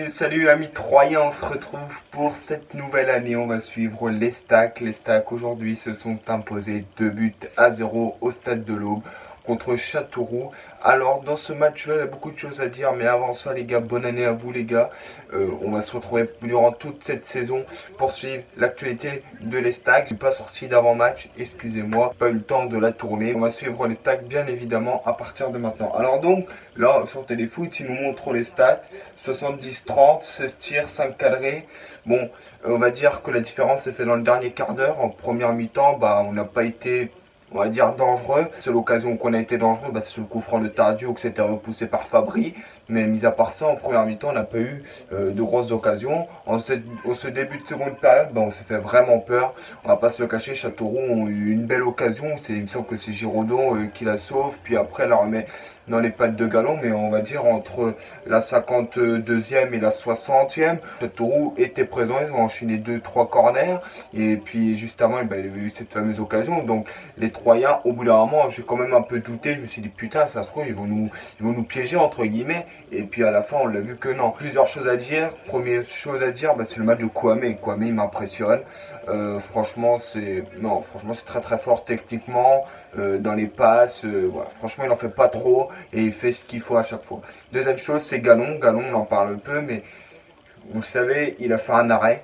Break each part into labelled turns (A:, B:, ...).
A: Salut amis troyens, on se retrouve pour cette nouvelle année. On va suivre les Stacks. Les Stacks aujourd'hui se sont imposés 2 buts à 0 au stade de l'Aube contre Châteauroux. Alors dans ce match-là, il y a beaucoup de choses à dire, mais avant ça les gars, bonne année à vous les gars. On va se retrouver durant toute cette saison pour suivre l'actualité de les Stacks. Je suis pas sorti d'avant-match, excusez-moi, pas eu le temps de la tourner. On va suivre les Stacks bien évidemment à partir de maintenant. Alors donc, là sur Téléfoot, il nous montre les stats. 70-30, 16 tirs, 5 cadrés. Bon, on va dire que la différence s'est faite dans le dernier quart d'heure. En première mi-temps, on n'a pas été, on va dire, dangereux. C'est l'occasion qu'on a été dangereux, c'est sur le coup franc de Tardieu que c'était repoussé par Fabry. Mais mis à part ça, en première mi-temps, on n'a pas eu de grosses occasions. En ce début de seconde période, on s'est fait vraiment peur. On va pas se le cacher, Châteauroux ont eu une belle occasion. Il me semble que c'est Giraudon qui la sauve. Puis après, elle la remet dans les pattes de Galon. Mais on va dire entre la 52e et la 60e, Châteauroux était présent. Ils ont enchaîné 2-3 corners. Et puis juste avant, il y avait eu cette fameuse occasion. Donc les Troyens, au bout d'un moment, j'ai quand même un peu douté. Je me suis dit, putain, ça se trouve, ils vont nous piéger, entre guillemets. Et puis à la fin, on l'a vu que non. Plusieurs choses à dire. Première chose à dire, c'est le match de Kouamé. Kouamé, il m'impressionne. Franchement, c'est très très fort techniquement. Dans les passes, voilà. Franchement, il en fait pas trop et il fait ce qu'il faut à chaque fois. Deuxième chose, c'est Galon. Galon, on en parle peu, mais vous le savez, il a fait un arrêt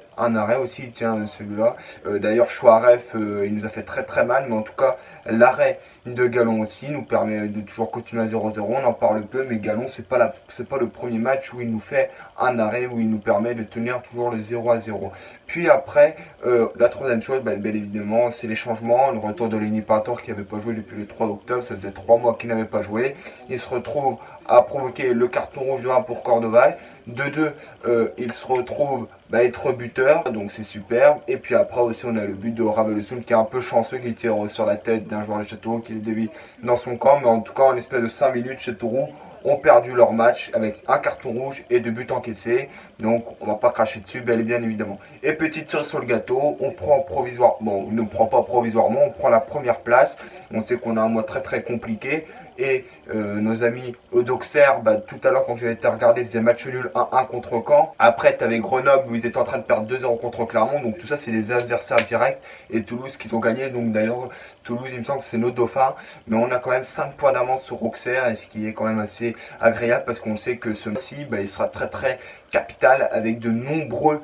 A: aussi, tiens, celui-là. D'ailleurs, Chouaref, il nous a fait très très mal, mais en tout cas, l'arrêt de Galon aussi nous permet de toujours continuer à 0-0. On en parle peu, mais Galon, c'est pas le premier match où il nous fait un arrêt, où il nous permet de tenir toujours le 0-0. Puis après, la troisième chose, bien évidemment, c'est les changements. Le retour de Lenny Pator qui n'avait pas joué depuis le 3 octobre, ça faisait 3 mois qu'il n'avait pas joué. Il se retrouve à provoquer le carton rouge de 1 pour Cordoval. De 2, il se retrouve être buteur, donc c'est superbe. Et puis après aussi on a le but de Ravelosoul qui est un peu chanceux, qui tire sur la tête d'un joueur de Châteauroux qui le dévie dans son camp. Mais en tout cas en espèce de 5 minutes, Châteauroux ont perdu leur match avec un carton rouge et 2 buts encaissés. Donc on va pas cracher dessus, bel et bien évidemment. Et petite cerise sur le gâteau, on prend provisoirement, on ne prend pas provisoirement, on prend la première place. On sait qu'on a un mois très très compliqué. Et nos amis d'Auxerre, tout à l'heure quand j'ai été regarder, ils faisaient match nul 1-1 contre Caen. Après, tu avais Grenoble où ils étaient en train de perdre 2-0 contre Clermont. Donc tout ça, c'est des adversaires directs. Et Toulouse qui ont gagné. Donc d'ailleurs, Toulouse, il me semble que c'est nos dauphins. Mais on a quand même 5 points d'avance sur Auxerre. Et ce qui est quand même assez agréable parce qu'on sait que ce mois-ci, il sera très très capital avec de nombreux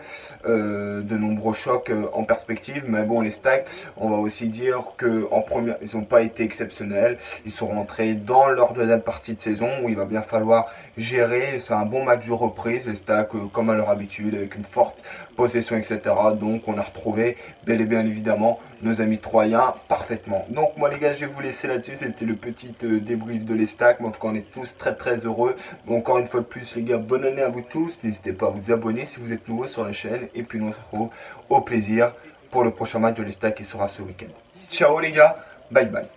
A: chocs en perspective. Mais bon, les Stacks, on va aussi dire qu'en première, ils n'ont pas été exceptionnels. Ils sont rentrés dans leur deuxième partie de saison où il va bien falloir gérer. C'est un bon match de reprise, les Stacks comme à leur habitude avec une forte possession, etc. Donc on a retrouvé bel et bien évidemment nos amis troyens parfaitement. Donc moi les gars, je vais vous laisser là-dessus. C'était le petit débrief de les Stacks. Mais en tout cas on est tous très très heureux. Bon, encore une fois de plus les gars, bonne année à vous tous. N'hésitez pas à vous abonner si vous êtes nouveau sur la chaîne. Et puis nous on se retrouve au plaisir pour le prochain match de les Stacks qui sera ce week-end. Ciao les gars, bye bye.